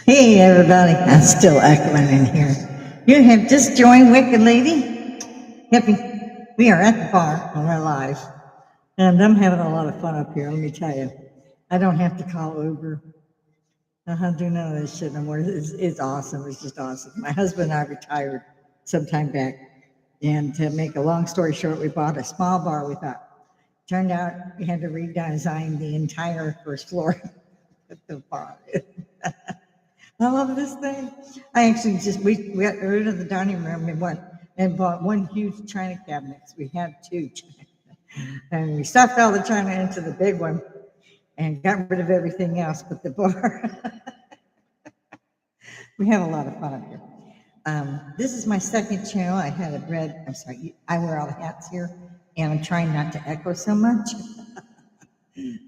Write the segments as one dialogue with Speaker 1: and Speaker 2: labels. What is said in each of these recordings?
Speaker 1: Hey everybody, I'm still echoing in here. You have just joined Wicked Lady. Hippy. We are at the bar and we're live. And I'm having a lot of fun up here, let me tell you. I don't have to call Uber. I don't do none of this shit no more. It's awesome. It's just awesome. My husband and I retired some time back. And to make a long story short, we bought a small bar, we thought. Turned out we had to redesign the entire first floor of the bar. I love this thing. I actually we got rid of the dining room and bought one huge china cabinet. We had two, and we stuffed all the china into the big one, and got rid of everything else but the bar. We have a lot of fun up here. This is my second channel. I had it read. I'm sorry. I wear all the hats here, and I'm trying not to echo so much.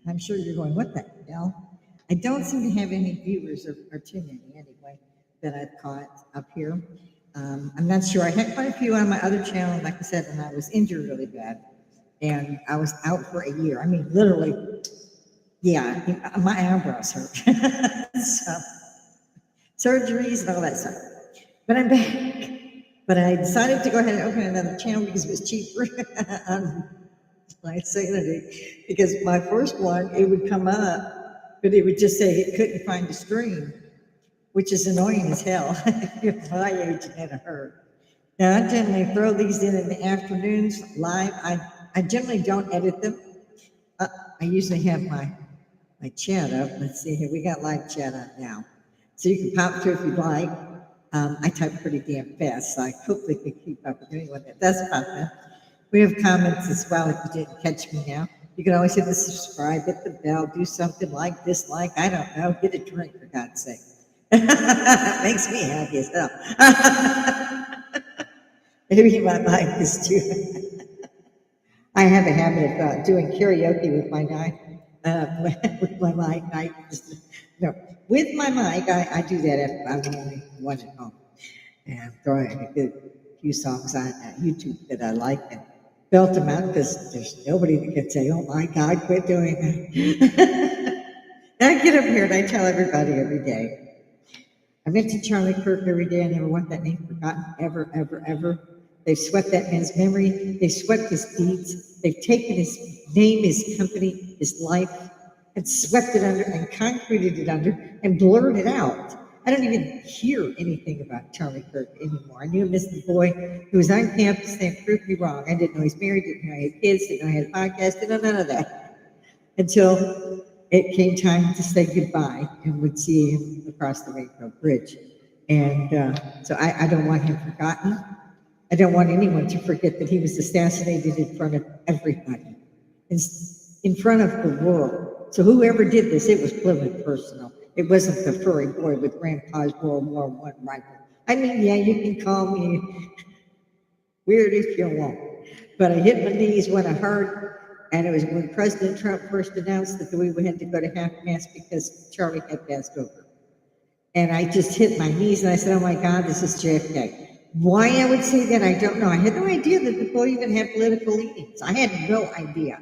Speaker 1: I'm sure you're going, what the hell? I don't seem to have any viewers or too many anyway that I've caught up here. I'm not sure. I had quite a few on my other channel, like I said, and I was injured really bad. And I was out for a year. I mean, literally, yeah, my eyebrows hurt. So, surgeries and all that stuff. But I'm back. But I decided to go ahead and open another channel because it was cheaper. My sanity, because my first one, it would come up, but it would just say it couldn't find a stream, which is annoying as hell. If you're my age and a hurt. Now, I generally throw these in the afternoons live. I generally don't edit them. I usually have my chat up. Let's see here. We got live chat up now. So you can pop through if you'd like. I type pretty damn fast, so I hopefully can keep up with anyone that does pop in. We have comments as well if you didn't catch me now. You can always hit the subscribe, hit the bell, do something like, dislike, I don't know, get a drink for God's sake. Makes me happy as hell. Maybe you might like this too. I have a habit of doing karaoke with my mic. With my mic, with my mic, I do that if I'm the only one at home. And throwing a good few songs on YouTube that I like and belt them out because there's nobody that can say, oh my God, quit doing that. And I get up here and I tell everybody every day. I mention Charlie Kirk every day. I never want that name forgotten, ever, ever, ever. They've swept that man's memory. They've swept his deeds. They've taken his name, his company, his life, and swept it under and concreted it under and blurred it out. I don't even hear anything about Charlie Kirk anymore. I knew him as the boy who was on campus and proved me wrong. I didn't know he's married, didn't know he had kids, didn't know he had a podcast, didn't know none of that. Until it came time to say goodbye and would see him across the Rainbow Bridge. And so I don't want him forgotten. I don't want anyone to forget that he was assassinated in front of everybody, in front of the world. So whoever did this, it was Plymouth personal. It wasn't the furry boy with Grandpa's World War I rifle. I mean, yeah, you can call me weird if you want, but I hit my knees when I heard, and it was when President Trump first announced that we had to go to half-mast because Charlie had passed over. And I just hit my knees and I said, oh my God, this is JFK. Why I would say that, I don't know. I had no idea that the boy even had political leanings. I had no idea.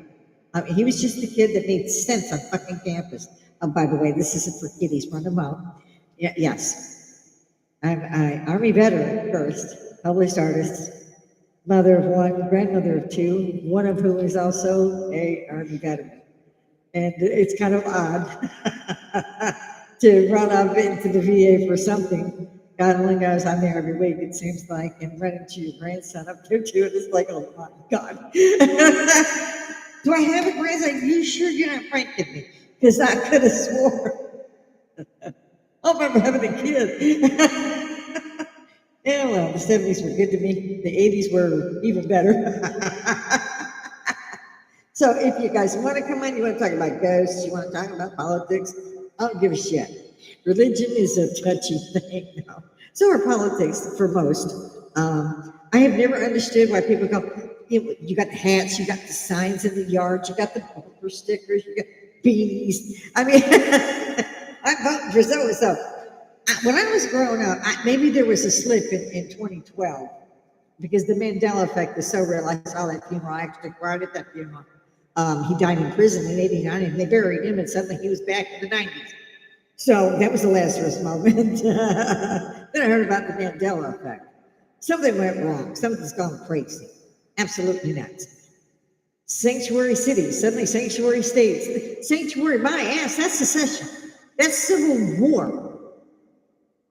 Speaker 1: He was just a kid that made sense on fucking campus. Oh, by the way, this isn't for kiddies, run them out. Yes. I'm an Army veteran first, published artist, mother of one, grandmother of two, one of whom is also a Army veteran. And it's kind of odd to run up into the VA for something. God only knows I'm there every week, it seems like, and run into your grandson up there too. And it's like, oh my God. Do I have a grandson? You sure you're not pranking me? Because I could have swore. I remember having a kid. Yeah, well, the 70s were good to me. The 80s were even better. So if you guys want to come on, you want to talk about ghosts, you want to talk about politics, I don't give a shit. Religion is a touchy thing now. So are politics for most. I have never understood why people go, you got the hats, you got the signs in the yard, you got the bumper stickers, you got beanies. I mean, I'm voting for so-and-so. When I was growing up, maybe there was a slip in 2012 because the Mandela effect is so real. I saw that funeral. I actually cried at that funeral. He died in prison in '89 and they buried him and suddenly he was back in the '90s. So that was the Lazarus moment. Then I heard about the Mandela effect. Something went wrong. Something's gone crazy. Absolutely nuts. Sanctuary cities, suddenly sanctuary states. Sanctuary, my ass, that's secession. That's civil war.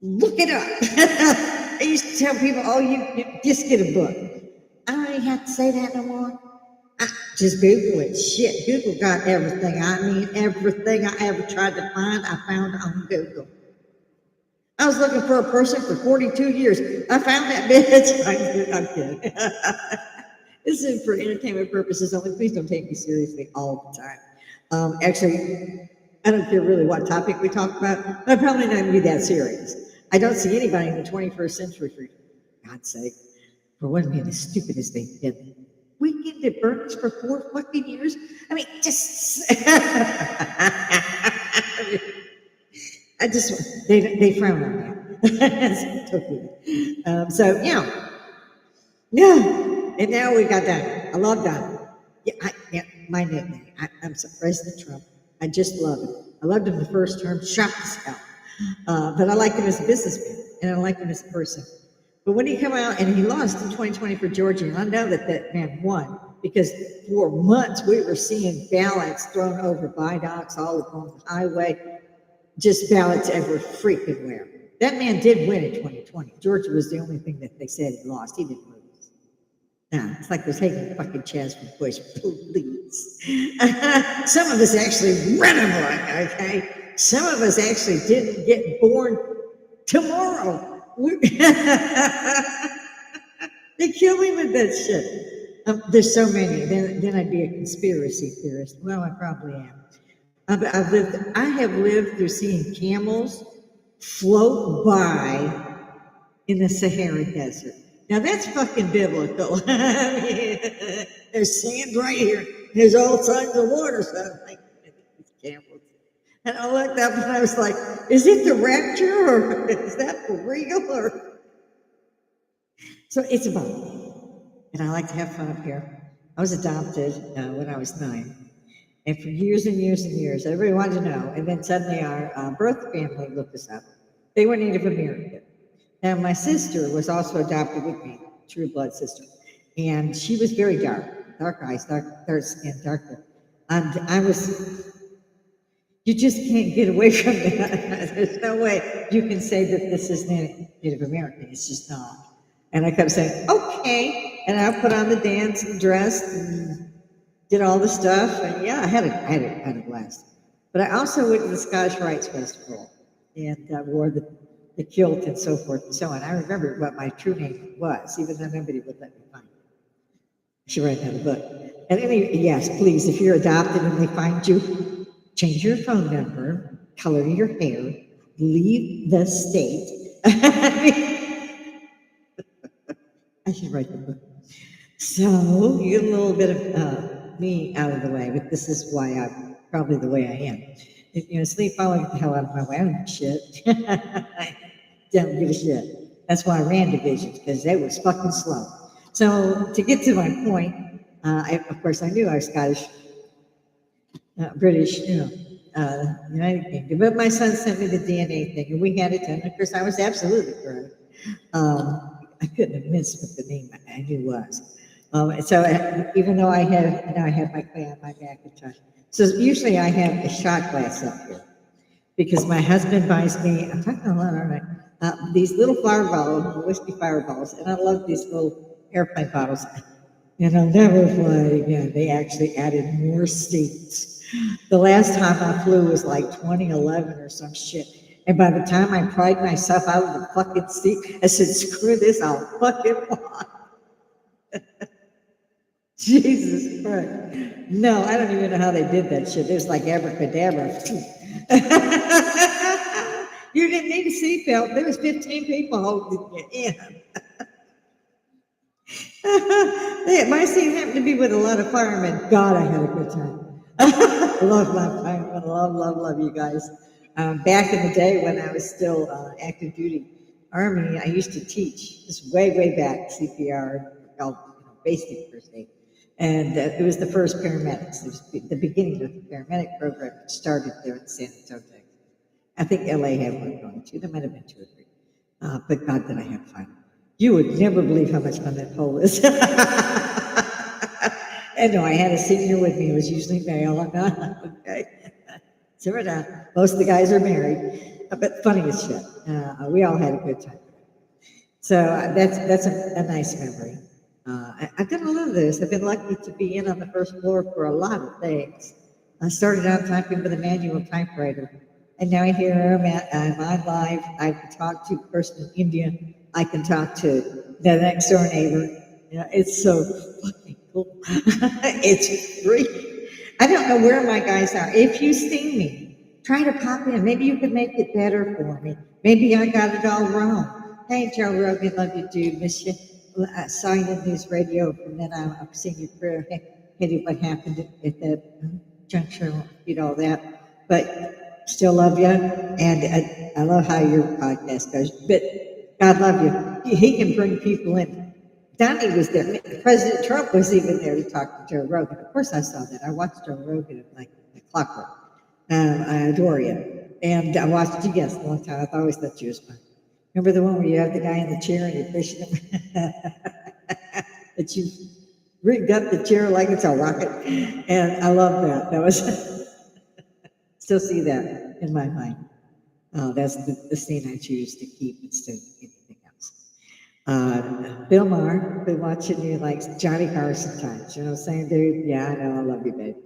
Speaker 1: Look it up. I used to tell people, oh, you just get a book. I don't even have to say that no more. Just Google it. Shit, Google got everything. I mean, everything I ever tried to find, I found on Google. I was looking for a person for 42 years. I found that bitch. I'm kidding. This is for entertainment purposes only. Please don't take me seriously all the time. Actually, I don't care really what topic we talk about. I'm probably not going to be that serious. I don't see anybody in the 21st century, for God's sake, for one being as stupid as they've been. Weekend at Bernie's for 4 fucking years? I mean, just. I just, they frown on that. So, yeah. And now we got Donald. I love Donald. Yeah, my nickname. I'm sorry, President Trump. I just love him. I loved him the first term, shocked as hell. But I liked him as a businessman, and I liked him as a person. But when he came out and he lost in 2020 for Georgia, and I know that man won, because for months we were seeing ballots thrown over viaducts all along the highway, just ballots ever freaking where. That man did win in 2020. Georgia was the only thing that they said he lost. He didn't lose. No, it's like they're taking fucking chance from Bush. Please. Some of us actually read them right, okay? Some of us actually didn't get born tomorrow. They kill me with that shit. There's so many. Then I'd be a conspiracy theorist. Well, I probably am. I have lived through seeing camels float by in the Sahara Desert. Now that's fucking biblical. I mean, there's sand right here. There's all kinds of water. So I'm like, these camels. And I looked up and I was like, is it the rapture or is that for real? Or so it's about me. And I like to have fun up here. I was adopted when I was 9. And for years and years and years, everybody wanted to know. And then suddenly our birth family looked us up. They were Native American. Now, my sister was also adopted with me, true blood sister. And she was very dark eyes, dark skin, darker. And I was, you just can't get away from that. There's no way you can say that this is Native American. It's just not. And I kept saying, okay. And I put on the dance and dress and did all the stuff. And yeah, I had a blast. But I also went to the Scottish Rites Festival and wore the kilt and so forth and so on. I remember what my true name was, even though nobody would let me find it. I should write another book. And yes, please, if you're adopted and they find you, change your phone number, color your hair, leave the state. I should write the book. So you get a little bit of me out of the way, but this is why I'm probably the way I am. Sleep following the hell out of my way. I don't give a shit. I don't give a shit. That's why I ran divisions, because it was fucking slow. So to get to my point, of course, I knew I was Scottish, British, United Kingdom. But my son sent me the DNA thing, and we had it done. Of course, I was absolutely correct. I couldn't have missed what the name I knew was. So even though I have my clay on my back at times. So usually I have a shot glass up here because my husband buys me, I'm talking a lot, aren't I? These little fireballs, whiskey fireballs, and I love these little airplane bottles. And I'll never fly again. They actually added more seats. The last time I flew was like 2011 or some shit. And by the time I pried myself out of the fucking seat, I said, screw this, I'll fucking fly. Jesus Christ. No, I don't even know how they did that shit. It was like abracadabra. You didn't need a seatbelt. There was 15 people holding you in. My seat happened to be with a lot of firemen. God, I had a good time. Love my firemen. Love you guys. Back in the day when I was still active duty Army, I used to teach. Just way back, CPR, called basic first aid. And it was the first paramedics. It was the beginning of the paramedic program that started there in San Antonio, Texas. I think LA had one going too. There might have been two or three. But God, did I have fun. You would never believe how much fun that pole is. And no, I had a senior with me. It was usually male. I'm not, okay. Simmer down. Most of the guys are married. But funny as shit. We all had a good time. So that's a nice memory. I've done a lot of this. I've been lucky to be in on the first floor for a lot of things. I started out typing with a manual typewriter, and now here I'm on live. I can talk to a person in India. I can talk to the next door neighbor. You know, it's so fucking cool. It's great. I don't know where my guys are. If you see me, try to pop in. Maybe you could make it better for me. Maybe I got it all wrong. Hey, Joe Rogan, love you, dude. Miss you. I saw you in news radio, and then I've seen your prayer. Hey, what happened at that juncture, you know, that. But still love you, and I love how your podcast goes. But God love you. He can bring people in. Donnie was there. President Trump was even there to talk to Joe Rogan. Of course, I saw that. I watched Joe Rogan like clockwork. I adore you. And I watched you, yes, a long time. I always thought you was fun. Remember the one where you have the guy in the chair and you're pushing him? That you rigged up the chair like it's a rocket. And I love that. That was, still see that in my mind. That's the scene I choose to keep instead of anything else. Bill Maher, been watching you like Johnny Carson times. You know what I'm saying, dude? Yeah, I know. I love you, babe.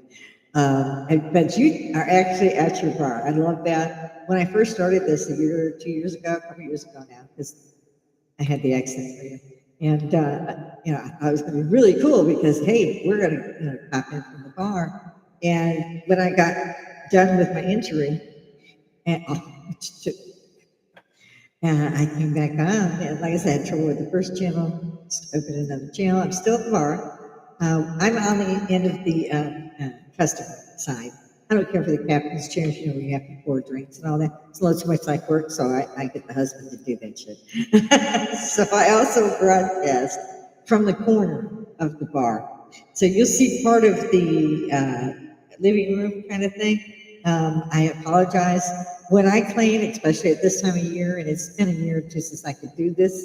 Speaker 1: But you are actually at your bar. I love that. When I first started this a year or 2 years ago, a couple years ago now, because I had the accent for you. And, you know, I was going to be really cool because, hey, we're going to, you know, pop in from the bar. And when I got done with my injury, and I came back on, and like I said, I had trouble with the first channel, just opened another channel. I'm still at the bar. I'm on the end of the customer side. I don't care for the captain's chairs, you know, where you have to pour drinks and all that. It's not too much like work, so I get the husband to do that shit. So I also broadcast from the corner of the bar. So you'll see part of the living room kind of thing. I apologize. When I clean, especially at this time of year, and it's been a year or two since I could do this,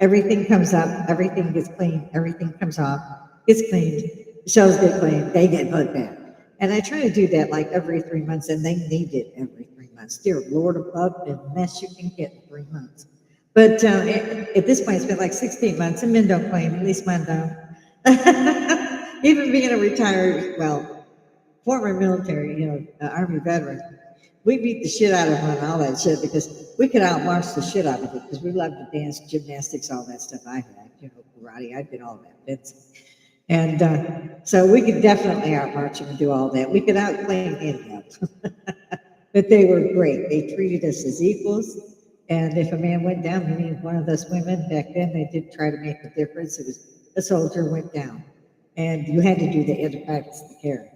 Speaker 1: everything comes up, everything gets cleaned, everything comes off, gets cleaned, shelves get cleaned, they get put back. And I try to do that like every 3 months, and they need it every 3 months. Dear Lord above, the mess you can get in 3 months. But at this point, it's been like 16 months, and men don't claim, at least mine don't. Even being a retired, well, former military, you know, Army veteran, we beat the shit out of them on all that shit because we could outmarch the shit out of it because we love to dance, gymnastics, all that stuff I had, you know, karate, I did all that. That's, and so we could definitely outmarch them and do all that. We could outclaim anyhow. But they were great. They treated us as equals. And if a man went down, meaning one of us women, back then they did try to make a difference. It was a soldier went down. And you had to do the practice the care.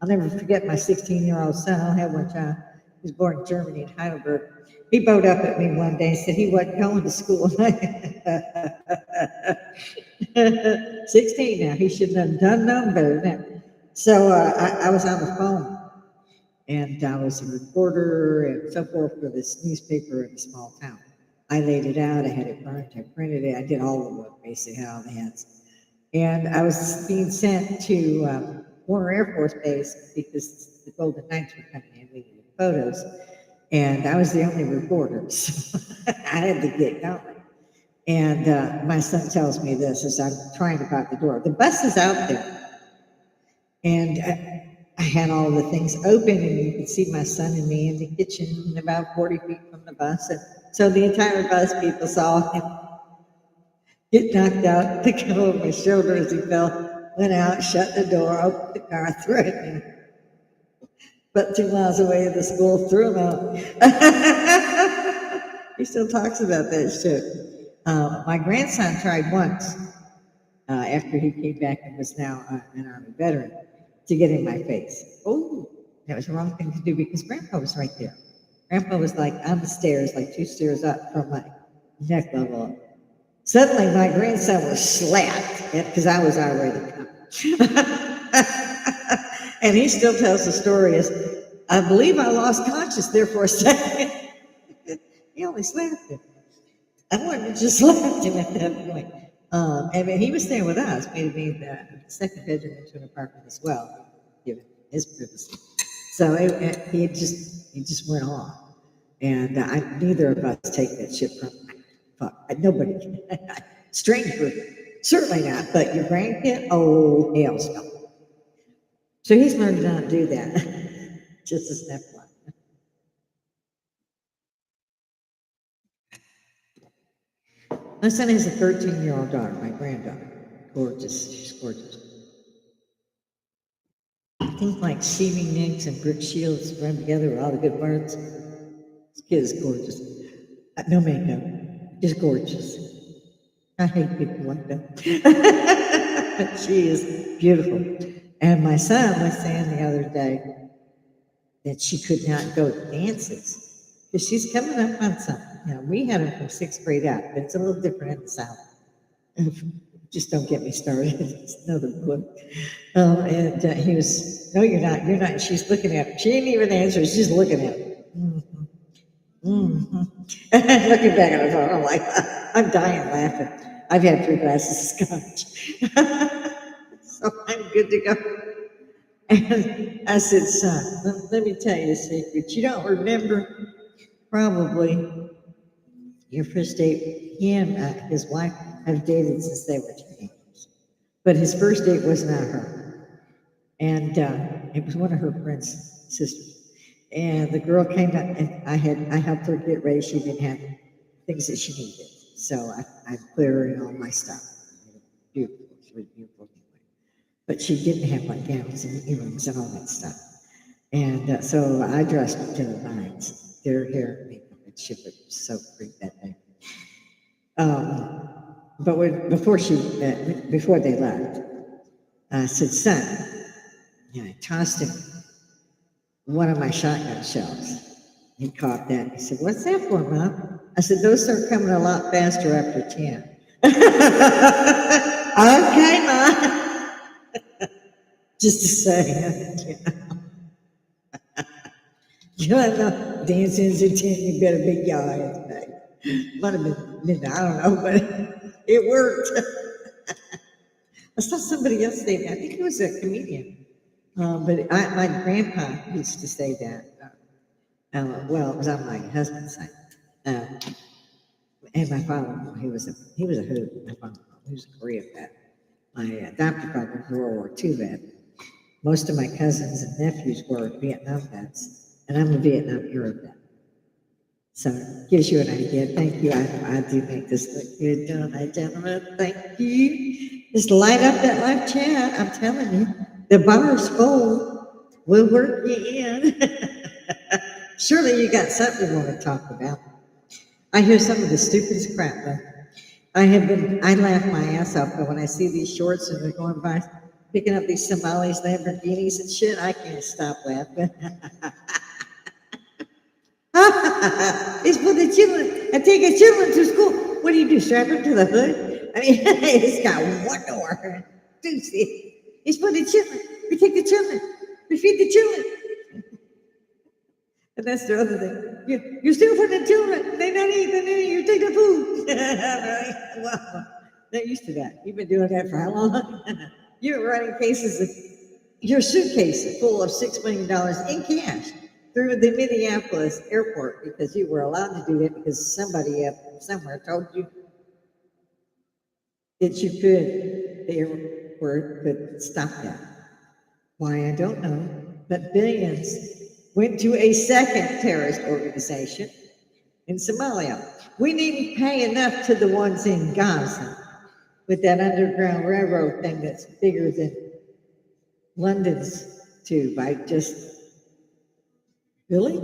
Speaker 1: I'll never forget my 16-year-old son. I'll have one child. He was born in Germany, in Heidelberg. He bowed up at me one day and said he wasn't going to school. 16 now. He shouldn't have done nothing better than that. So I was on the phone, and I was a reporter and so forth for this newspaper in a small town. I laid it out. I had it burnt. I printed it. I did all the work, basically, had all the hands. And I was being sent to Warner Air Force Base because the Golden Knights were coming in. We needed photos. And I was the only reporter, so I had to get going. And my son tells me this as I'm trying to go out the door. The bus is out there. And I had all the things open, and you could see my son and me in the kitchen about 40 feet from the bus. And so the entire bus people saw him get knocked out, pick him over my shoulder as he fell, went out, shut the door, opened the car, threw it in. But 2 miles away at the school, threw him out. He still talks about that shit. My grandson tried once, after he came back and was now an Army veteran, to get in my face. Oh, that was the wrong thing to do because Grandpa was right there. Grandpa was like on the stairs, like 2 stairs up from my neck level up. Suddenly, my grandson was slapped because I was already coming. And he still tells the story as I believe I lost conscious there for a second. He only slapped him. I wanted to just slap him at that point. And then he was staying with us. We had made the second bedroom into an apartment as well, given his privacy. So he just went off. And neither of us take that shit from him. Fuck, nobody can. Stranger, certainly not. But your grandkid, oh, hell no. So he's learned to not do that. Just a snap one. My son has a 13-year-old daughter, my granddaughter. Gorgeous. She's gorgeous. Things like Stevie Nicks and Brooke Shields run together with all the good parts. This kid is gorgeous. No makeup. Just gorgeous. I hate people like that. But she is beautiful. And my son was saying the other day that she could not go to dances because she's coming up on something. You know, we had her from sixth grade up, but it's a little different in the South. Just don't get me started. It's another book. And he was, no, you're not. She's looking at him. She didn't even answer. She's looking at him. Looking back at her phone, I'm like, I'm dying laughing. I've had 3 glasses of scotch. So I'm good to go. And I said, son, let me tell you a secret. You don't remember probably your first date. He and his wife have dated since they were teenagers. But his first date was not her. And it was one of her friend's sisters. And the girl came up, and I helped her get ready. She didn't have things that she needed. So I put her in all my stuff. Beautiful. She was beautiful anyway. But she didn't have like gowns and earrings and all that stuff. And so I dressed her to the nines. Did her hair and makeup, and she was so pretty that day. But before they left, I said, son, I tossed him one of my shotgun shells. He caught that. He said, what's that for, Mom? I said, those start coming a lot faster after 10. Okay, Mom. Just to say, you know, dancing's at 10, you better be guy. Might have been, I don't know, but it worked. I saw somebody else say that. I think it was a comedian. But my grandpa used to say that. Well, it was on my husband's side. And my father-in-law, he was a hoot. My father-in-law, he was a Korea vet. My adopted father was a World War II vet. Most of my cousins and nephews were Vietnam vets, and I'm a Vietnam era vet. So it gives you an idea. Thank you. I do make this look good, don't I, gentlemen? Thank you. Just light up that live chat. I'm telling you, the bar's full. We'll work you in. Surely you got something you want to talk about. I hear some of the stupidest crap, though. I laugh my ass off, but when I see these shorts and they're going by, picking up these Somalis, Lamborghinis and shit, I can't stop laughing. It's for the children. I take the children to school. What do? Strap them to the hood? I mean, it's got one door. It's for the children. We take the children. We feed the children. And that's the other thing. You steal from the children. They not eat, you take the food. Well, they're used to that. You've been doing that for how long? You're running your suitcase full of $6 million in cash through the Minneapolis airport because you were allowed to do that because somebody somewhere told you that you could, the airport could stop that. Why, I don't know, but billions went to a second terrorist organization in Somalia. We needn't pay enough to the ones in Gaza with that underground railroad thing that's bigger than London's tube. Really?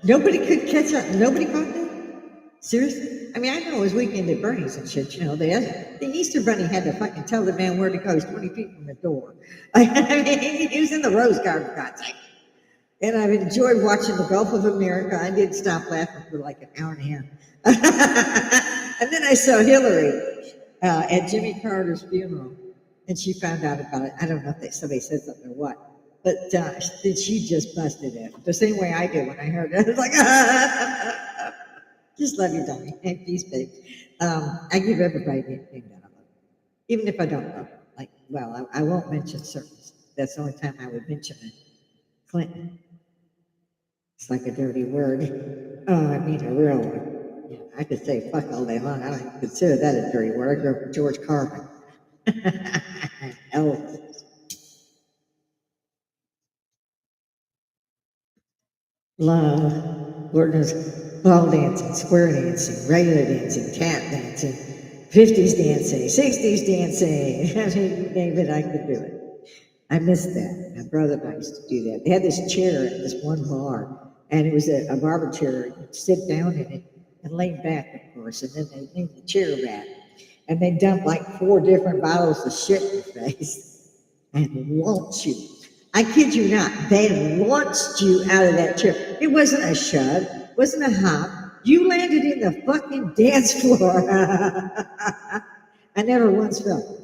Speaker 1: Nobody could catch up. Nobody caught that? Seriously? I mean, I know it was weekend at Bernie's and shit, the Easter Bunny had to fucking tell the man where to go. He's 20 feet from the door. I mean, he was in the Rose Garden, for God's sake. And I've enjoyed watching the Gulf of America. I didn't stop laughing for like an hour and a half. And then I saw Hillary at Jimmy Carter's funeral, and she found out about it. I don't know if somebody said something or what. But she just busted it the same way I did when I heard it. I was like, just love you, Donnie. And peace, babe. I give everybody the thing that I love, even if I don't know. Like, well, I won't mention circles. That's the only time I would mention it. Clinton. It's like a dirty word. Oh, I mean a real one. Yeah, I could say fuck all day long. I don't even consider that a dirty word. I grew up with George Carlin. Elvis. Love. Lord knows, ball dancing, square dancing, regular dancing, tap dancing, 50s dancing, 60s dancing. I mean, you name it, I could do it. I missed that. My brother and I used to do that. They had this chair at this one bar, and it was a barber chair. You'd sit down in it and lay back, of course, and then they lean the chair back. And they dump like 4 different bottles of shit in your face and launch you. I kid you not, they launched you out of that chair. It wasn't a shove, it wasn't a hop. You landed in the fucking dance floor. I never once fell.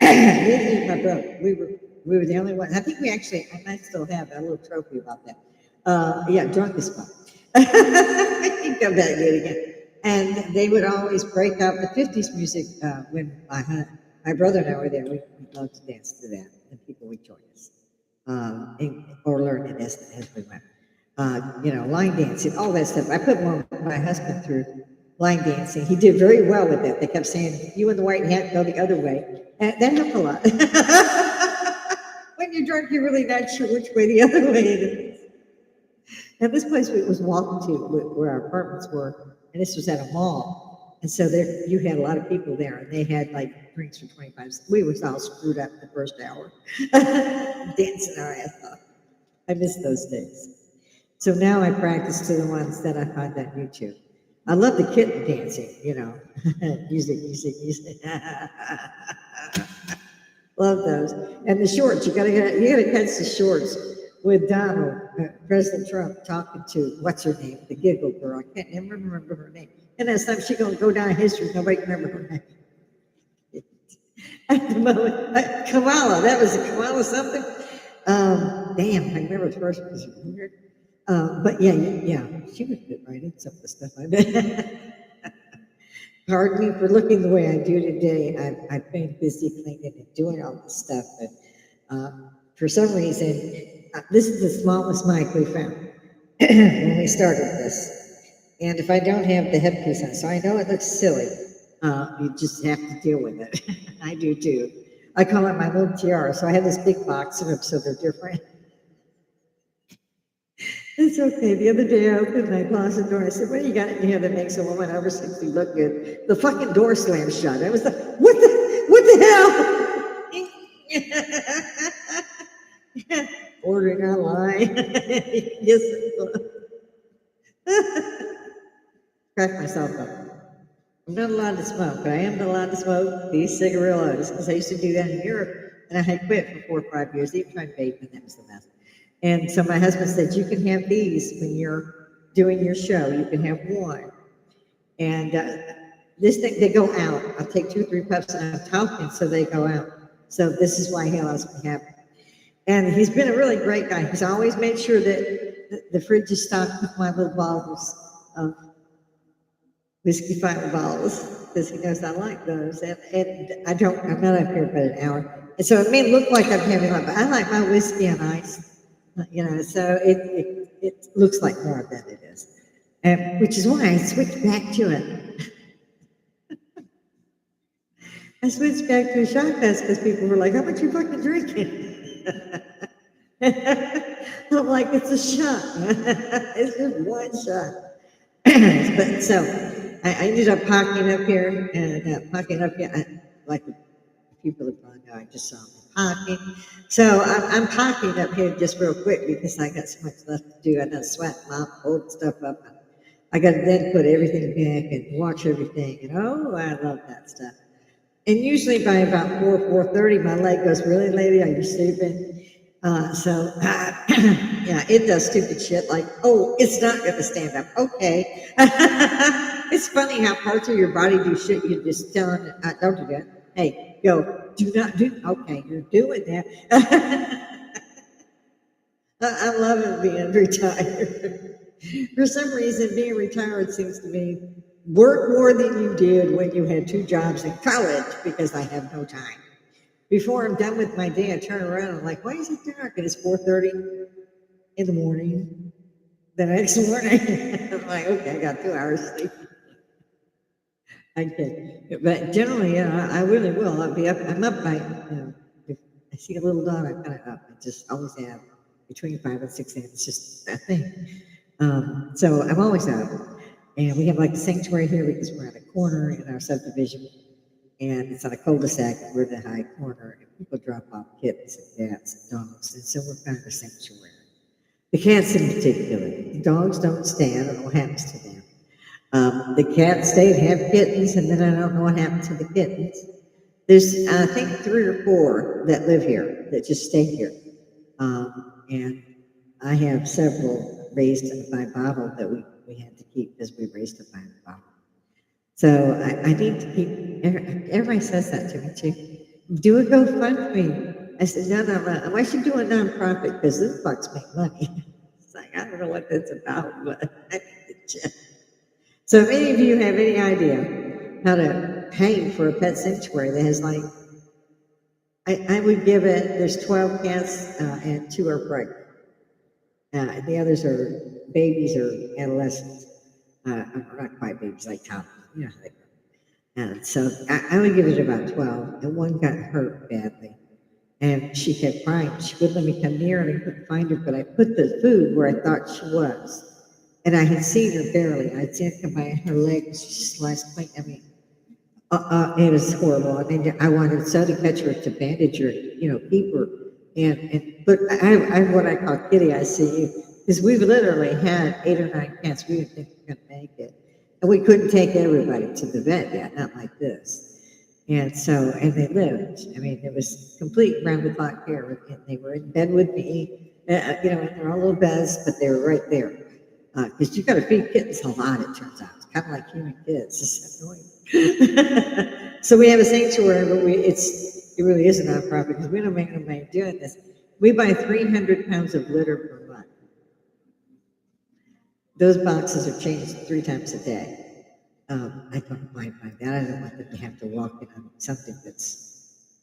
Speaker 1: Neither did my brother. We were the only ones. I think we actually, I might still have a little trophy about that. Yeah, drunk as fuck. I can come back and do it again. And they would always break out the 50s music when my brother and I were there. We loved to dance to that, and people would join us or learn it as we went. Line dancing, all that stuff. I put my husband through line dancing. He did very well with that. They kept saying, "You in the white hat, go the other way." And that helped a lot. When you're drunk, you're really not sure which way the other way it is. And this place we was walking to, where our apartments were, and this was at a mall. And so there, you had a lot of people there, and they had like drinks for 25 cents. We was all screwed up the first hour, dancing our ass off. I miss those days. So now I practice to the ones that I find on YouTube. I love the kitten dancing, music. Love those. And the shorts, you gotta catch the shorts with Donald, President Trump talking to, what's her name, the giggle girl. I can't never remember her name. And that's time she's gonna go down in history, nobody can remember her name. At the moment, Kamala, that was Kamala something. Damn, I remember the first was weird. But yeah, she would fit right in some of the stuff I did. Pardon me for looking the way I do today. I've been busy cleaning and doing all this stuff, but for some reason, this is the smallest mic we found when we started this. And if I don't have the headpiece on, so I know it looks silly, you just have to deal with it. I do too. I call it my little tiara. So I have this big box of them, so they're different. It's okay. The other day I opened my closet door and I said, "What do you got in here that makes a woman over 60 look good?" The fucking door slammed shut. I was like, what the hell? Ordering online. Yes. Crack myself up. I'm not allowed to smoke, but I am allowed to smoke these cigarillos because I used to do that in Europe, and I had quit for 4 or 5 years. Even tried vaping, that was the best. And so my husband said, "You can have these when you're doing your show. You can have one." And this thing, they go out. I'll take 2 or 3 puffs and I'm talking, so they go out. So this is why he allows me to have it. And he's been a really great guy. He's always made sure that the fridge is stocked with my little bottles of whiskey fireballs, because he knows I like those. And I'm not up here but an hour. And so it may look like I'm having one, but I like my whiskey on ice. So it looks like more than it is. Which is why I switched back to it. I switched back to a shot glass because people were like, "How much you fucking drinking?" I'm like, "It's a shot. It's just one shot." But so I ended up parking up here like people have probably know, I just saw me parking. So I'm parking up here just real quick because I got so much left to do. I got to sweat, mop, hold stuff up. I got to then put everything back and watch everything. And oh, I love that stuff. And usually by about 4:30, my leg goes, "Really, lady, are you sleeping?" Yeah, it does stupid shit like, "Oh, it's not going to stand up." Okay. It's funny how parts of your body do shit you're just telling it, "Don't do that." Hey, go, do not do. Okay, you're doing that. I love it being retired. For some reason, being retired seems to me work more than you did when you had two jobs in college because I have no time. Before I'm done with my day, I turn around and I'm like, why is it dark? And it's 4:30 in the morning. The next morning, I'm like, okay, I got 2 hours sleep. I kid. But generally, yeah, I really will. I'll be up. I'm up by, if I see a little dog, I'm kind of up. I just always have between 5 and 6 a.m. It's just that thing. So I'm always up. And we have like the sanctuary here because we're at a corner in our subdivision. And it's on a cul-de-sac. We're in the high corner. And people drop off kittens and cats and dogs. And so we're kind of a sanctuary. The cats in particular. The dogs don't stay. I don't know what happens to them. The cats stay and have kittens, and then I don't know what happened to the kittens. There's, I think, 3 or 4 that live here that just stay here. And I have several raised by bottle that we had to keep because we raised them by bottle. So I need to keep, everybody says that to me too. Do a GoFundMe. I said, no, I should do a nonprofit because those bucks make money. It's like, I don't know what that's about, but I need to check. So if any of you have any idea how to pay for a pet sanctuary that has like, I would give it, there's 12 cats and 2 are pregnant. The others are babies or adolescents. Not quite babies, like toddlers. You know how they go. And so I would give it about 12, and one got hurt badly. And she kept crying. She wouldn't let me come near her, and I couldn't find her, but I put the food where I thought she was. And I had seen her barely. I'd seen her come by, her leg was just sliced clean. I mean, it was horrible. I mean, I wanted so to catch her to bandage her, keep her. But I have what I call kitty ICU, because we've literally had 8 or 9 cats. We didn't think we were going to make it. And we couldn't take everybody to the vet yet, not like this. And so, and they lived. I mean, it was complete round the clock care. And they were in bed with me, and they're all little beds, but they were right there. Because you got to feed kittens a lot, it turns out. It's kind of like human kids. It's annoying. So we have a sanctuary, but it really is a nonprofit because we don't make no money doing this. We buy 300 pounds of litter per month. Those boxes are changed 3 times a day. I don't mind that. I don't want them to have to walk in on something that's,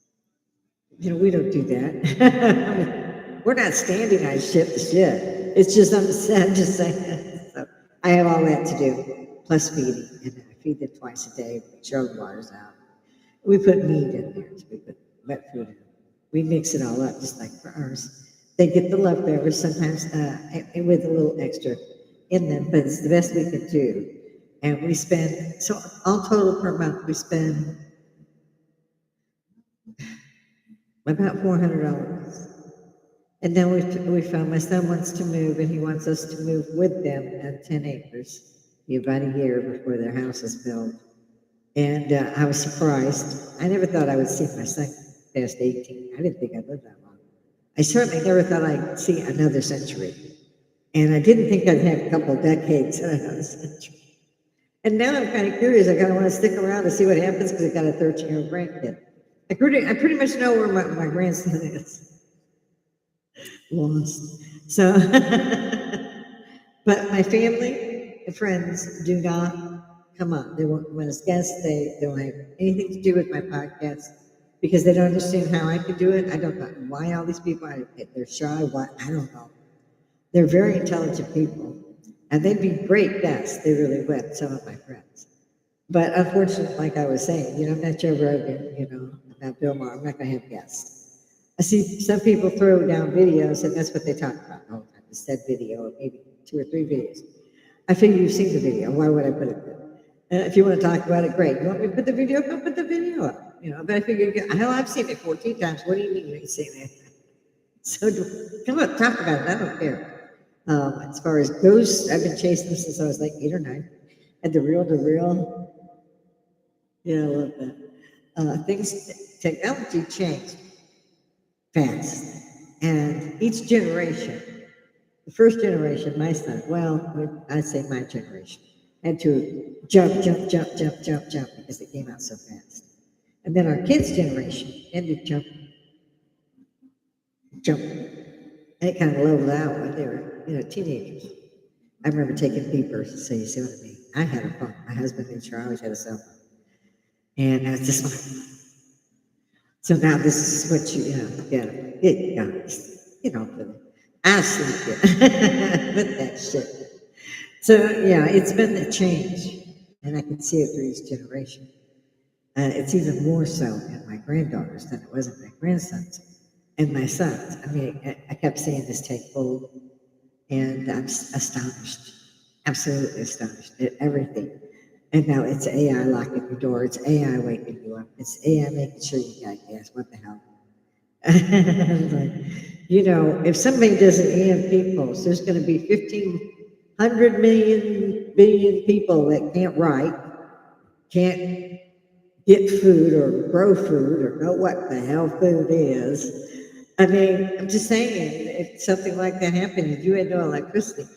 Speaker 1: we don't do that. We're not standing on shit to shit. It's just, I'm just saying. So I have all that to do, plus feeding. And I feed them twice a day. We throw the waters out. We put meat in there. So we put wet food in. We mix it all up, just like for ours. They get the leftovers sometimes with a little extra in them, but it's the best we can do. And we spend, so all total per month, we spend about $400. And then we found my son wants to move, and he wants us to move with them on 10 acres, about a year before their house is built. And I was surprised. I never thought I would see my son past 18. I didn't think I'd live that long. I certainly never thought I'd see another century. And I didn't think I'd have a couple of decades in another century. And now I'm kind of curious. I kind of want to stick around to see what happens because I got a 13-year-old grandkid. I pretty much know where my grandson is. Lost. So, but my family and friends do not come on. They won't, when it's guests, they don't have anything to do with my podcast because they don't understand how I can do it. I don't know why all these people, they're shy. Why? I don't know. They're very intelligent people, and they'd be great guests. They really would, some of my friends. But unfortunately, like I was saying, I'm not Joe Rogan, about Bill Maher. I'm not going to have guests. I see some people throw down videos, and that's what they talk about all the time. It's that video, or maybe 2 or 3 videos. I figure you've seen the video. Why would I put it there? If you want to talk about it, great. You want me to put the video up? I'll put the video up. But I figure, hell, I've seen it 14 times. What do you mean you ain't seen it? So come on, talk about it. I don't care. As far as ghosts, I've been chasing them since I was like 8 or 9. And the real, yeah, I love that. Technology changed fast. And each generation, the first generation, my son, I'd say my generation, had to jump, because they came out so fast. And then our kids' generation ended jumping. And it kind of leveled out when they were, teenagers. I remember taking beepers, so you see what I mean. I had a phone. My husband made sure I always had a cell phone. And I was just like, so now this is what get off of it. I sleep it. With that shit. So yeah, it's been a change, and I can see it through each generation. It's even more so in my granddaughters than it was in my grandsons and my sons. I mean, I kept seeing this take hold, and I'm astonished, absolutely astonished at everything. And now it's AI locking your door. It's AI waking you up. It's AI making sure you got gas. What the hell? Like, if somebody does an EMP pulse, there's going to be 1,500 million billion people that can't write, can't get food or grow food or know what the hell food is. I mean, I'm just saying, if something like that happened, if you had no electricity,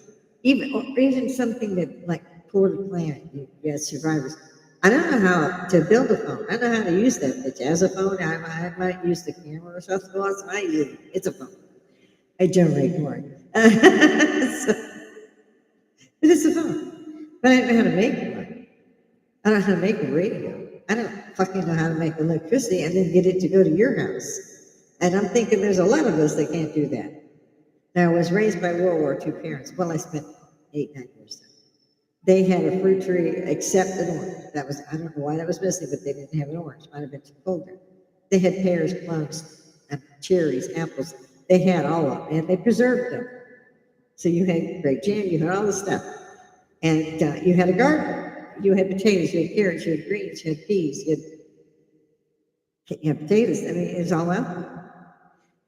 Speaker 1: or even something that like toward the planet, you had survivors. I don't know how to build a phone. I know how to use that bitch as a phone. I might use the camera or something else. I use it. It's a phone. I generate more. So, but it's a phone. But I don't know how to make one. I don't know how to make a radio. I don't fucking know how to make electricity and then get it to go to your house. And I'm thinking there's a lot of us that can't do that. Now, I was raised by World War II parents. Well, I spent 8, 9 years there. They had a fruit tree except an orange. That was, I don't know why that was missing, but they didn't have an orange. Might have been too cold there. They had pears, plums, cherries, apples. They had all of them, and they preserved them. So you had grape jam, you had all the stuff. And you had a garden. You had potatoes, you had carrots, you had greens, you had peas, you had potatoes. I mean, it was all out there.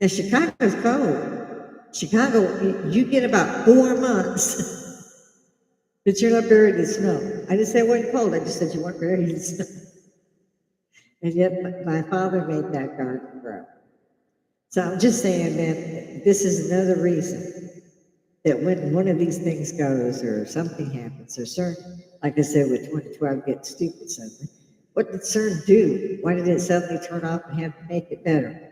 Speaker 1: Now, Chicago's cold. Chicago, you get about 4 months, but you're not buried in snow. I didn't say it wasn't cold, I just said you weren't buried in snow. And yet, my father made that garden grow. So I'm just saying that this is another reason that when one of these things goes or something happens or CERN, like I said with 2012 getting stupid suddenly, what did CERN do? Why did it suddenly turn off and have to make it better?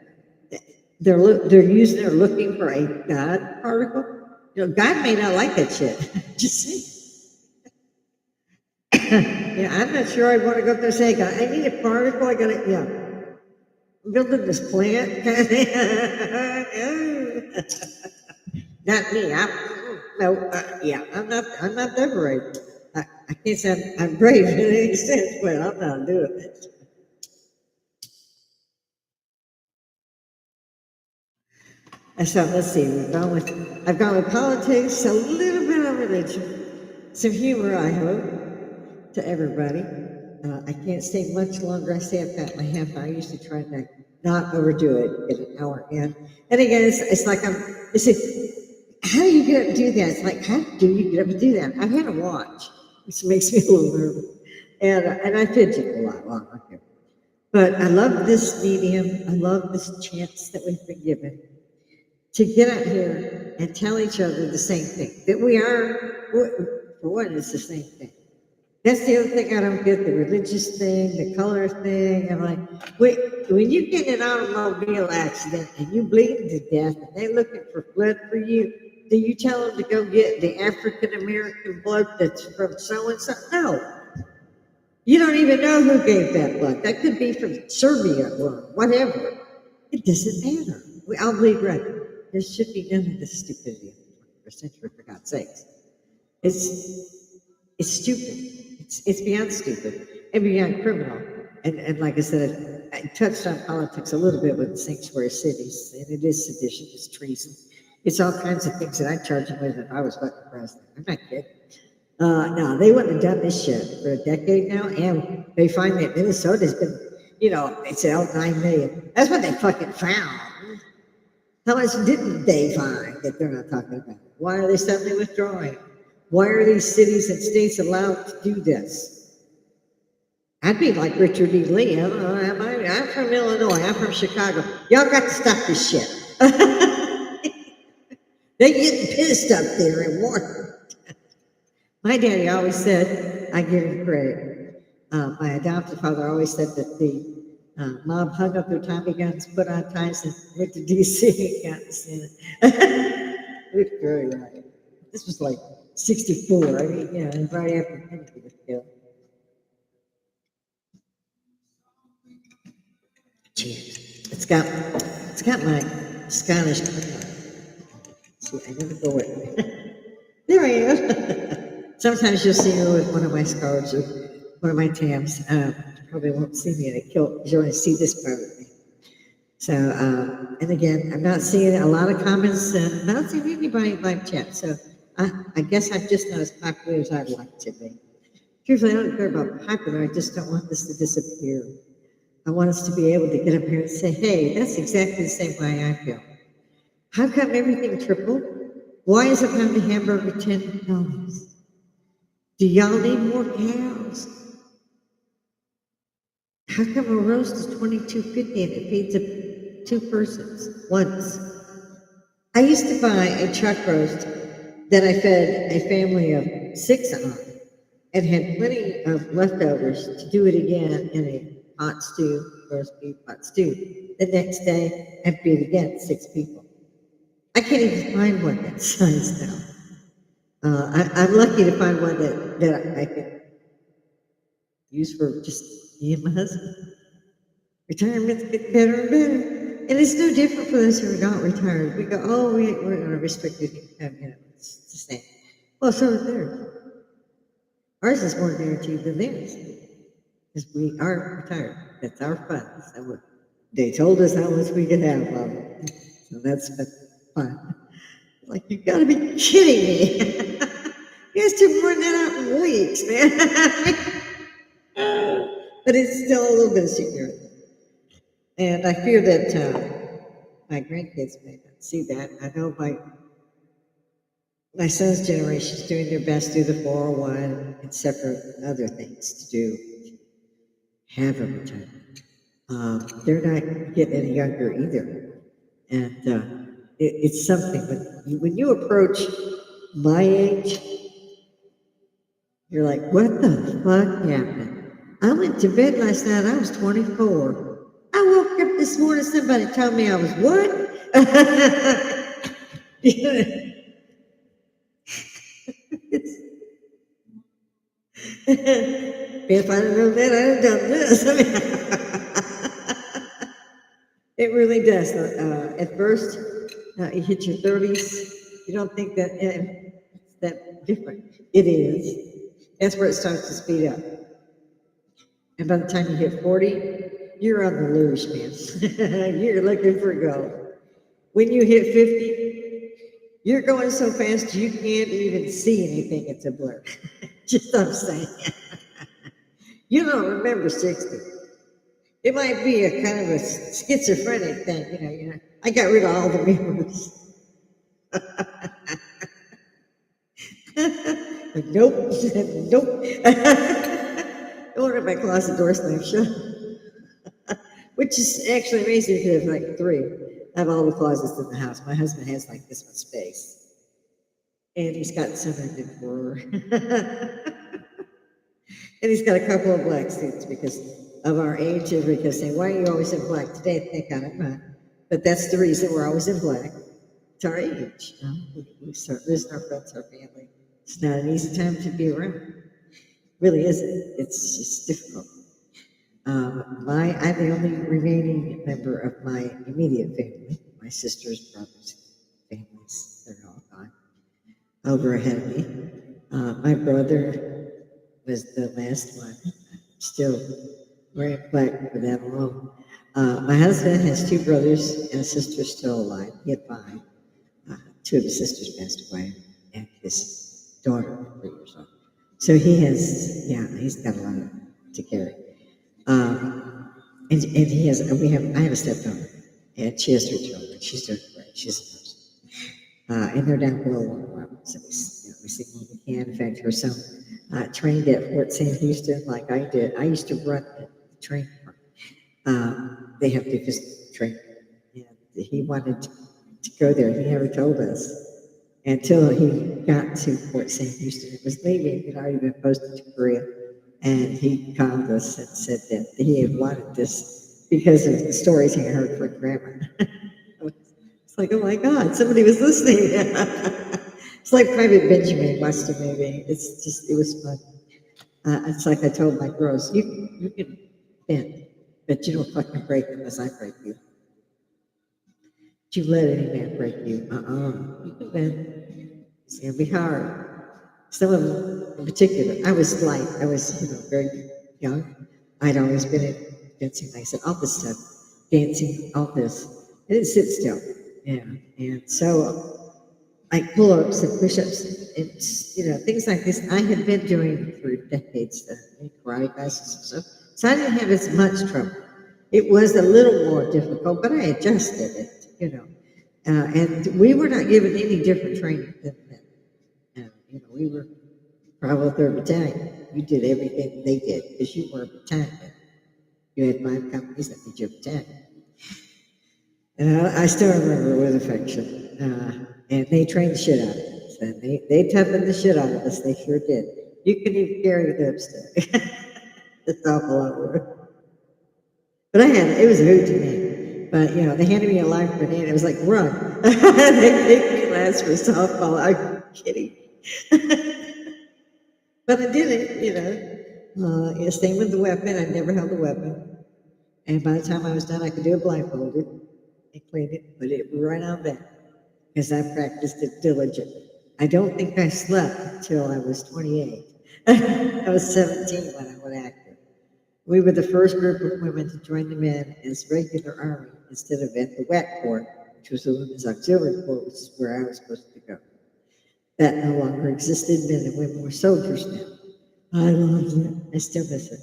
Speaker 1: They're looking for a God particle. God may not like that shit. Just say, yeah, I'm not sure I want to go up there and say, God, I need a particle. I got to, I'm building this plant. Not me. I'm not that brave. I can't say I'm brave in any sense, but I'm not doing it. And so let's see. I've gone with politics, a little bit of religion, some humor, I hope, to everybody. I can't stay much longer. I say I've got my half hour. I used to try to not overdo it, get an hour in. And again, it's like it's how do you get up and do that? It's like, how do you get up and do that? I've had a watch, which makes me a little nervous. And I fidget a lot while I'm here. But I love this medium. I love this chance that we've been given to get out here and tell each other the same thing. That we are, for one, it's the same thing. That's the other thing I don't get, the religious thing, the color thing. I'm like, wait, when you get in an automobile accident and you bleeding to death and they're looking for blood for you, do you tell them to go get the African American blood that's from so and so? No. You don't even know who gave that blood. That could be from Serbia or whatever. It doesn't matter. We all bleed red. There should be none of this stupidity in the 21st century, for God's sakes. It's stupid. It's beyond stupid and beyond criminal. And like I said, I touched on politics a little bit with the sanctuary cities, and it is sedition, it's treason. It's all kinds of things that I'd charge them with if I was fucking president. I'm not kidding. No, they wouldn't have done this shit for a decade now, and they find that Minnesota's been, it's out 9 million. That's what they fucking found. How much didn't they find that they're not talking about? Why are they suddenly withdrawing? Why are these cities and states allowed to do this? I'd be like Richard E. Lee. I'm from Illinois. I'm from Chicago. Y'all got to stop this shit. They getting pissed up there in Washington. My daddy always said, I give him credit. My adoptive father always said that the mob hung up their Tommy guns, put on ties, and went to D.C. and got in the Senate. You're very right. This was like 64. I mean, right after Kennedy was killed. Cheers. It's got my Scottish crown. See, I never go with. There I am. Sometimes you'll see me with one of my scarves or one of my tabs. Probably won't see me in a kilt because you only see this part of me. So, and again, I'm not seeing a lot of comments. I'm not seeing anybody live chat. So, I guess I'm just not as popular as I'd like to be. Truthfully, I don't care about popular. I just don't want this to disappear. I want us to be able to get up here and say, hey, that's exactly the same way I feel. How come everything tripled? Why is a pound of hamburger $10? Do y'all need more cows? How come a roast is $22.50 and it feeds up 2 persons once? I used to buy a chuck roast that I fed a family of 6 on and had plenty of leftovers to do it again in a hot stew, roast beef hot stew. The next day, I'd feed again 6 people. I can't even find one that size now. I'm lucky to find one that I can use for just me and my husband. Retirement's getting better and better. And it's no different for those who are not retired. We go, oh, we're on a restricted income, it's the same. Well, so is theirs. Ours is more guaranteed than theirs because we are retired. That's our fund. So they told us how much we could have of it. So that's fun. Like, you've got to be kidding me. You guys took more than that out in weeks, man. But it's still a little bit of security. And I fear that my grandkids may not see that. I know my son's generation is doing their best to do the 401 and separate other things to do, have a retirement. They're not getting any younger either. And it's something, when you approach my age, you're like, what the fuck happened? I went to bed last night, I was 24. I woke up this morning, somebody told me I was what? If I'd have known that, I'd have done this. I mean, it really does. At first, you hit your 30s, you don't think that it's that different. It is. That's where it starts to speed up. And by the time you hit 40, you're on the luge, man. You're looking for gold. When you hit 50, you're going so fast you can't even see anything. It's a blur. Just I'm saying. You don't remember 60. It might be a kind of a schizophrenic thing, I got rid of all the memories. Like, nope, nope. I wonder if my closet door slammed shut. Which is actually amazing because I have like 3. I have all the closets in the house. My husband has like this much space. And he's got some in the drawer. And he's got a couple of black suits because of our age. Everybody say, why are you always in black today? Think on it, man. But that's the reason we're always in black. It's our age. We start losing our friends, our family. It's not an easy time to be around. Really isn't. It's just difficult. I'm the only remaining member of my immediate family. My sisters, brothers, families, they're all gone. Over ahead of me. My brother was the last one. Still wearing black for that alone. My husband has 2 brothers and a sister still alive. He had 5. 2 of his sisters passed away, and his daughter, 3 years old. So he's got a lot to carry. And he has, I have a stepdaughter, and she has 3 children. She's doing great. She's a nurse. And they're down below water level, so we see what we can. In fact, her son trained at Fort St. Houston like I did. I used to run the train park. They have to just train, and he wanted to go there. He never told us until he got to Fort St. Houston. It was leaving. He'd already been posted to Korea. And he called us and said that he had wanted this because of the stories he heard from Grandma. It's like, oh my God, somebody was listening. It's like Private Benjamin watched a movie. It's just, it was fun. It's like I told my girls, you can bend, but you don't fucking break unless I break you. You let any man break you. You can bend. It's gonna be hard. Some of them in particular, I was light. I was, very young. I'd always been in dancing, like I said, all this stuff, dancing, all this. I didn't sit still. Yeah. And so like pull-ups and push-ups, it's, things like this I had been doing for decades, karate classes and stuff. So I didn't have as much trouble. It was a little more difficult, but I adjusted it. And we were not given any different training than men. We were probably third battalion. You did everything they did because you were a battalion. You had 5 companies that made you a battalion. And I still remember with affection. And they trained the shit out of us. And they toughened the shit out of us. They sure did. You couldn't even carry the lipstick. That's awful lot of work. But it was a hoot to me. But, they handed me a live grenade. It was like, run. They make me last for softball. I'm kidding. But I did it. Same with the weapon. I never held a weapon. And by the time I was done, I could do it blindfolded. I cleaned it, put it right on back. Because I practiced it diligently. I don't think I slept until I was 28. I was 17 when I went active. We were the first group of women to join the men as regular army instead of at the WAC Corps, which was the Women's Auxiliary Corps, which is where I was supposed to go. That no longer existed. Men and women were soldiers now. I loved it. I still miss it.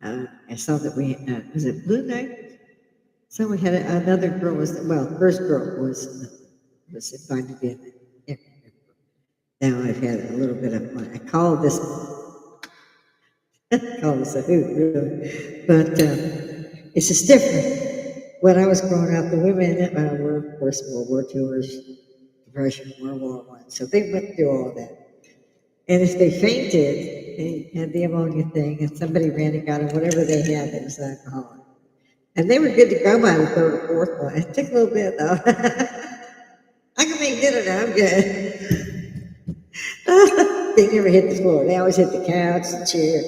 Speaker 1: I saw that was it Blue Night? So we had another girl first girl was invited in. Yeah. Now I've had a little bit of fun. I call this a hoot, really. But it's just different. When I was growing up, the women were, of course, World War II, Depression, World War I. So they went through all that. And if they fainted, they had the ammonia thing, and somebody ran and got them, whatever they had, it was alcoholic. And they were good to go by the third or fourth one. It took a little bit, though. I can make dinner now, I'm good. They never hit the floor. They always hit the couch, the chair.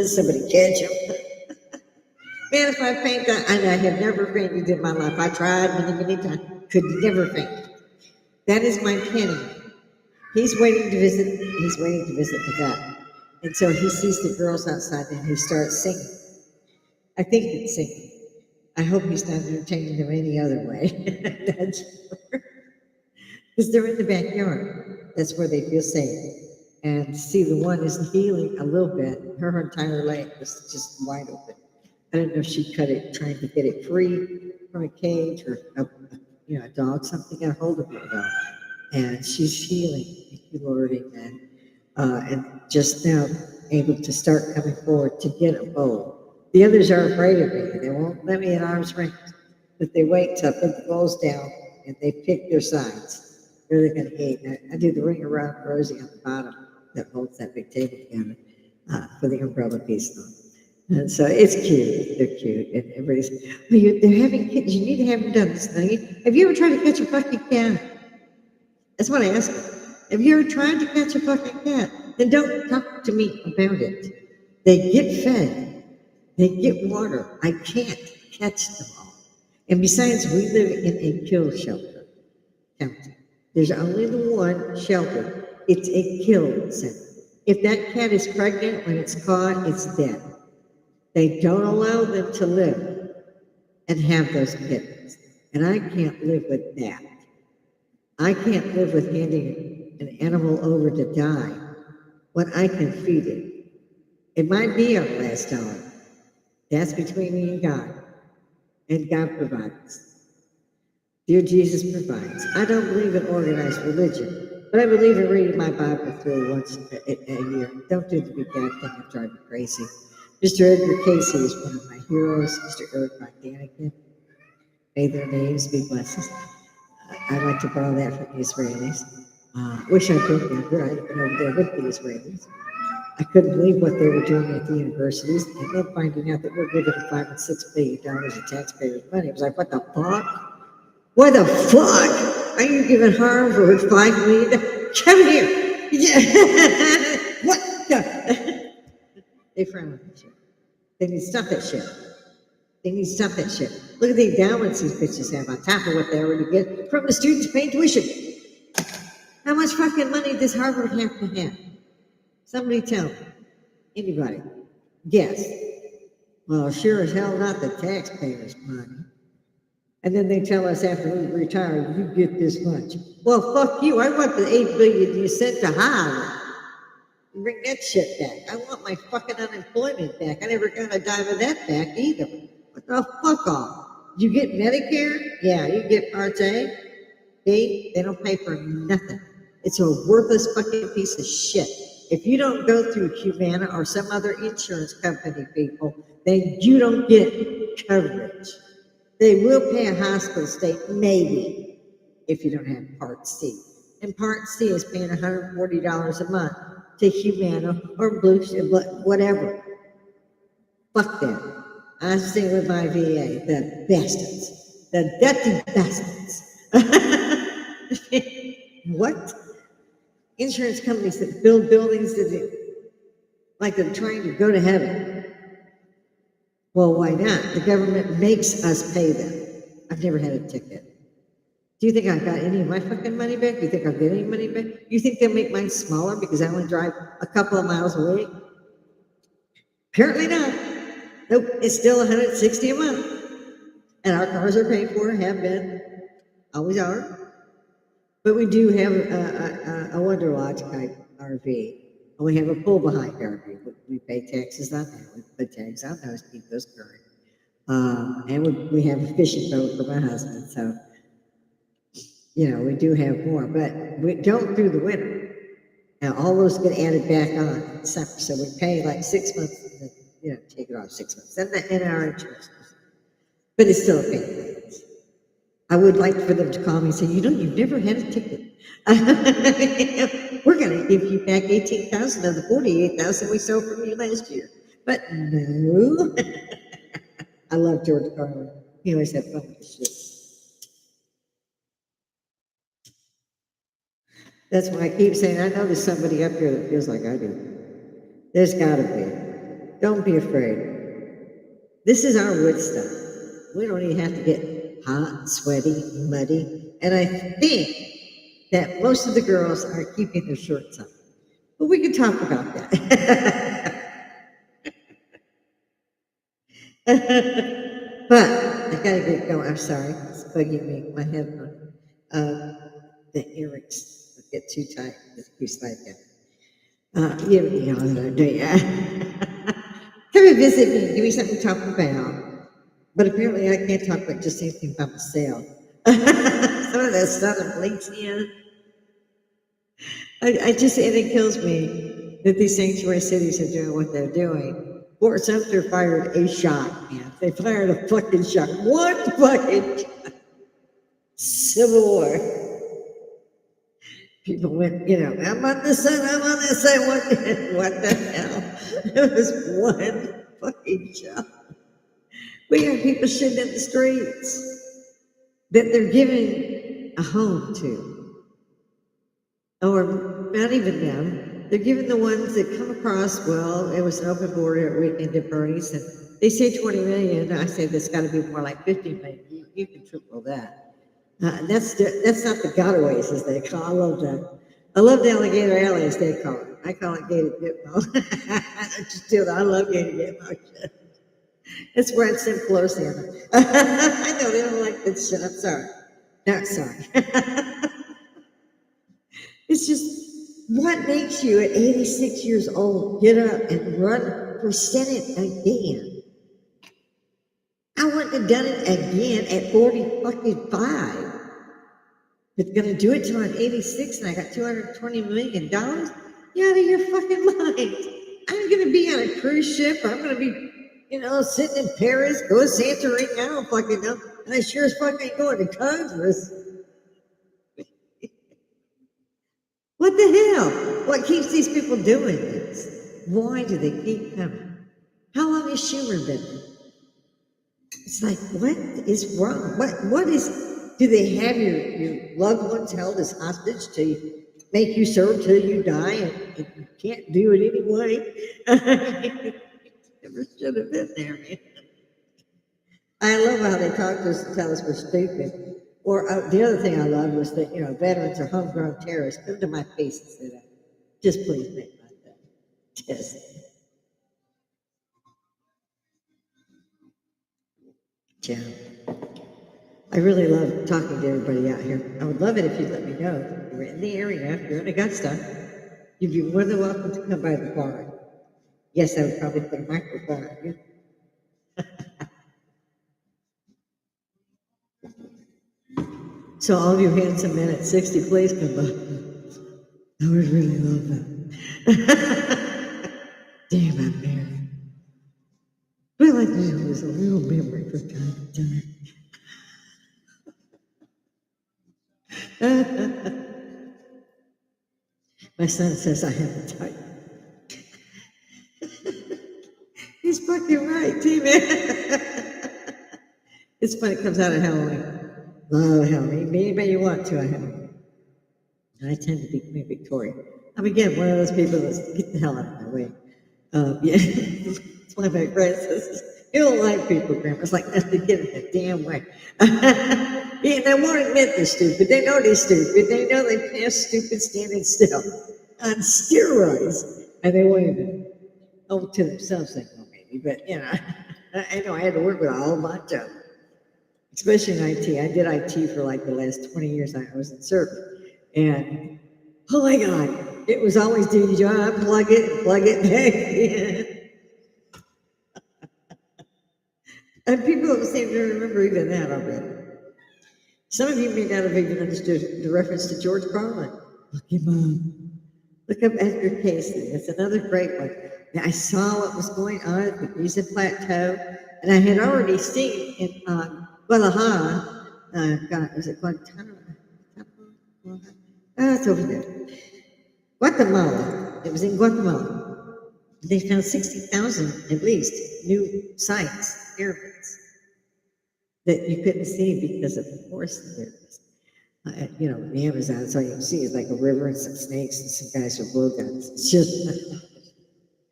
Speaker 1: Somebody catch them. Man, if I faint, I have never fainted in my life. I tried many times. Could never faint. That is my Kenny. He's waiting to visit the vet. And so he sees the girls outside and he starts singing. I think it's singing. I hope he's not entertaining them any other way. That's because they're in the backyard. That's where they feel safe. And see, the one is healing a little bit. Her entire leg was just wide open. I don't know if she cut it trying to get it free from a cage or a dog. Something got hold of her dog, and she's healing. Thank you, Lord, amen. And just now able to start coming forward to get a bowl. The others are afraid of me. They won't let me at arm's length, but they wait till I put the bowls down and they pick their sides. They're going to hate. I do the ring around Rosie on the bottom that holds that big table together for the umbrella piece. And so it's cute. They're cute. And everybody's, they're having kids. You need to have them done this thing. Have you ever tried to catch a fucking cat? That's what I ask them. Have you ever tried to catch a fucking cat? Then don't talk to me about it. They get fed. They get water. I can't catch them all. And besides, we live in a kill shelter county. There's only the one shelter. It's a kill center. If that cat is pregnant when it's caught, it's dead. They don't allow them to live and have those kittens. And I can't live with that. I can't live with handing an animal over to die when I can feed it. It might be our last dollar. That's between me and God. And God provides. Dear Jesus provides. I don't believe in organized religion, but I believe in reading my Bible through once a year. Don't do the big God thing and drive me crazy. Mr. Edgar Casey is one of my heroes. Mr. Eric Daniken. May their names be blessed. I like to borrow that from the Israelis. Wish I'd been younger. I'd have been over there with the Israelis. I couldn't believe what they were doing at the universities, and then finding out that we're giving them $5 and $6 billion of taxpayers' money. It was like, what the fuck? Why the fuck are you giving Harvard $5 million? Come here. Yeah. What the? They frown at that shit. They need to stop that shit. They need to stop that shit. Look at the endowments these bitches have on top of what they already get from the students paying tuition. How much fucking money does Harvard have to have? Somebody tell me. Anybody? Guess. Well, sure as hell not the taxpayers' money. And then they tell us after we retire, you get this much. Well, fuck you. I want the $8 billion you sent to Harvard. Bring that shit back. I want my fucking unemployment back. I never got a dime of that back either. What the fuck off? You get Medicare? Yeah, you get Part A. They don't pay for nothing. It's a worthless fucking piece of shit. If you don't go through Humana or some other insurance company, people, then you don't get coverage. They will pay a hospital stay, maybe, if you don't have Part C. And Part C is paying $140 a month to Humana or Blue, whatever. Fuck that. I stay with my VA, the bastards, the dirty bastards. What? Insurance companies that build buildings like they're trying to go to heaven. Well, why not? The government makes us pay them. I've never had a ticket. Do you think I got any of my fucking money back? Do you think I'll get any money back? You think they'll make mine smaller because I only drive a couple of miles away? Apparently not. Nope, it's still $160 a month. And our cars are paid for, have been, always are. But we do have a Wonder Lodge type RV. And we have a pull behind RV. We pay taxes on that. We pay taxes on those, keep those current. And we have a fishing boat for my husband. So, you know, we do have more, but we don't through the winter. Now, all those get added back on in summer. So we pay like 6 months, and then, you know, take it off 6 months. And our insurance. But it's still a pain in the ass. I would like for them to call me and say, you know, you've never had a ticket. We're going to give you back 18,000 of the 48,000 we sold from you last year. But no. I love George Carlin. He always had fun with this shit. That's why I keep saying, I know there's somebody up here that feels like I do. There's got to be. Don't be afraid. This is our Woodstock. We don't even have to get hot, sweaty, muddy. And I think that most of the girls are keeping their shirts on. But we can talk about that. But I gotta get going. I'm sorry. It's bugging me. My headphone. The earrings get too tight. It's keeps like that. You know, do you? Come and visit me. Give me something to talk about. But apparently I can't talk about just anything about myself. Some of that stuff that blinks in. And it kills me that these sanctuary cities are doing what they're doing. Fort Sumter fired a shot, man. They fired a fucking shot. One fucking shot. Civil War. People went, you know, I'm on the sun, I'm on the sun. What the hell? It was one fucking shot. We have people shitting in the streets that they're giving a home to. Or not even them. They're giving the ones that come across, well, it was an open border at weekend at Bernie's, and they say 20 million. I say that's got to be more like 50 million. You can triple that. That's not the gotaways, as they call it. I love that. I love the alligator alley, as they call it. I call it Gator Gitmo. I love Gator Gitmo. That's where I send Pelosi on. I know they don't like this shit. I'm sorry. Not sorry. It's just, what makes you at 86 years old get up and run for Senate again? I wouldn't have done it again at 45. It's gonna do it till I'm 86 and I got $220 million? You're out of your fucking mind. I'm gonna be on a cruise ship. I'm gonna be, you know, sitting in Paris, go to Santorini, I don't fucking know. And I sure as fuck ain't going to Congress. What the hell? What keeps these people doing this? Why do they keep coming? How long has Schumer been? It's like, what is wrong? What is Do they have your loved ones held as hostage to make you serve till you die and you can't do it anyway? Never should have been there, man. I love how they talk to us and tell us we're stupid. Or the other thing I love was that, veterans are homegrown terrorists. Come to my face and say that. Just please make my day. Just. Yeah. I really love talking to everybody out here. I would love it if you'd let me know. If you're in the area, if you're in Augusta, you'd be more than welcome to come by the barn. Yes, I would probably put a microphone on you. So all of you handsome men at 60, please come by. I would really love that. Damn, I'm married. But I like to do this a little memory from time to time. My son says I have a type. He's fucking right, too, man. It's funny, it comes out of Halloween. Love Halloween. Be anybody you want to, I have. I tend to be Queen Victoria. I'm again one of those people that's get the hell out of my way. Yeah, it's one of my friends says, you don't like people, Grandma. It's like, that's to get in the damn way. Yeah, they won't admit they're stupid. They know they're stupid. They know they pass stupid standing still on steroids. And they won't even owe it to themselves, they know maybe. But, I know I had to work with a whole bunch of them, especially in IT. I did IT for like the last 20 years I was in service. And oh my God, it was always do your job, plug it back in. And people don't seem to remember even that already. Some of you may not have even understood the reference to George Carlin. Look him up. Look up Edgar Casey. That's another great one. Now, I saw what was going on at the Giza Plateau, and I had already seen in Guadalajara, is it Guantanamo? It's over there. Guatemala. It was in Guatemala. They found 60,000 at least new sites, pyramids, that you couldn't see because of the forest there. The Amazon, so all you can see is like a river and some snakes and some guys with blowguns.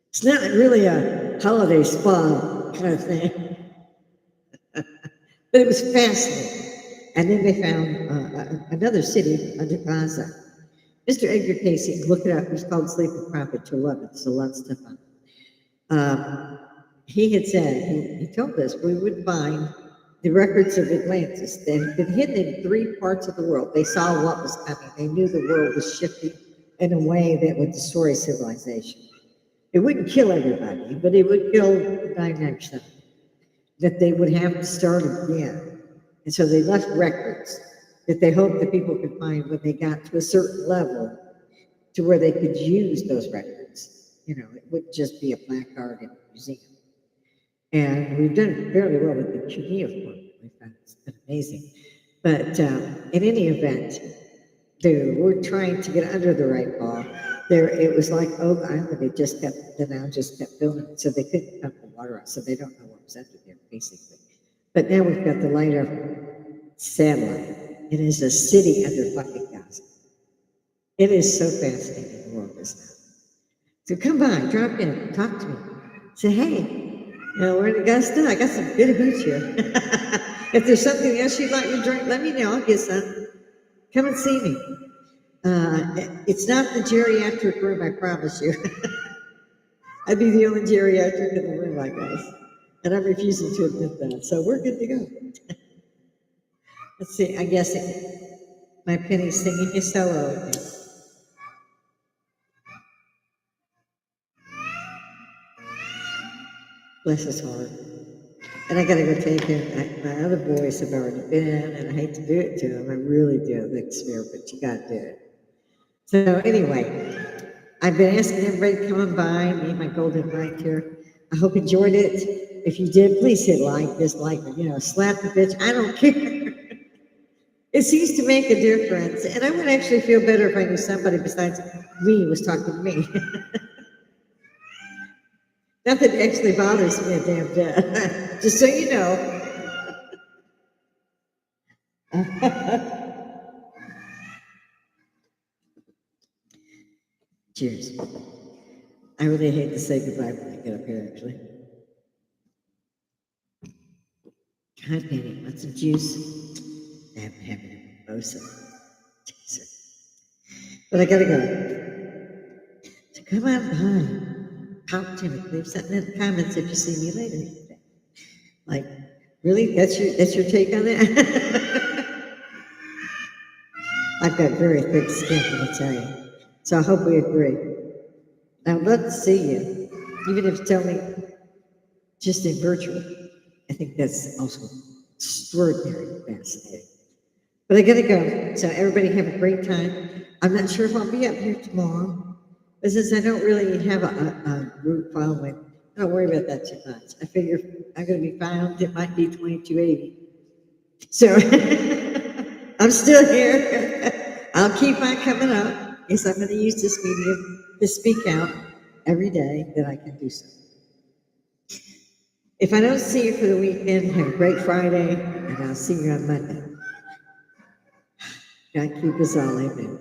Speaker 1: It's not really a holiday spa kind of thing. But it was fascinating. And then they found another city under Gaza. Mr. Edgar Casey, look it up. It was called Sleeping Prophet to 11. It's a lot of stuff on it. He had said, he told us we would find the records of Atlantis that had been hidden in 3 parts of the world. They saw what was coming. They knew the world was shifting in a way that would destroy civilization. It wouldn't kill everybody, but it would kill 99%. That they would have to start again. And so they left records that they hoped that people could find when they got to a certain level to where they could use those records. It wouldn't just be a placard in a museum. And we've done fairly well with the cuneiform. We found it's been amazing. But in any event, they were trying to get under the right ball. It was like Oak Island. They now just kept building it, so they couldn't pump the water out. So they don't know what was under there, basically. But now we've got the LiDAR satellite. It is a city under fucking Gaza. It is so fascinating, the world is now. So come by, drop in, talk to me. Say, hey, we're in Augusta. I got some good hooch here. If there's something else you'd like to drink, let me know. I'll get some. Come and see me. It's not the geriatric room, I promise you. I'd be the only geriatric in the room, I guess. And I'm refusing to admit that. So we're good to go. Let's see, I guess my Penny's singing a solo again. Bless his heart. And I gotta go take him. My other boys have already been, and I hate to do it to him. I really do, like Spear, but you gotta do it. So anyway, I've been asking everybody to come by, me and my golden right here. I hope you enjoyed it. If you did, please hit like, dislike, slap the bitch. I don't care. It seems to make a difference. And I would actually feel better if I knew somebody besides me was talking to me. Not that it actually bothers me a damn bit. Just so you know. Cheers. I really hate to say goodbye when I get up here, actually. Hi, Penny. Want some juice? I haven't had any mimosa. But I gotta go. So come on by. Pop to me. Leave something in the comments if you see me later. Like, really? That's your take on it? I've got very thick skin, let me tell you. So I hope we agree. I would love to see you, even if it's only just in virtual. I think that's also extraordinarily fascinating. But I gotta go. So everybody have a great time. I'm not sure if I'll be up here tomorrow. But since I don't really have a group following, I don't worry about that too much. I figure I'm gonna be found. It might be 2280. So I'm still here. I'll keep on coming up. Yes, I'm gonna use this medium to speak out every day that I can do so. If I don't see you for the weekend, have a great Friday, and I'll see you on Monday. God keep us all, amen.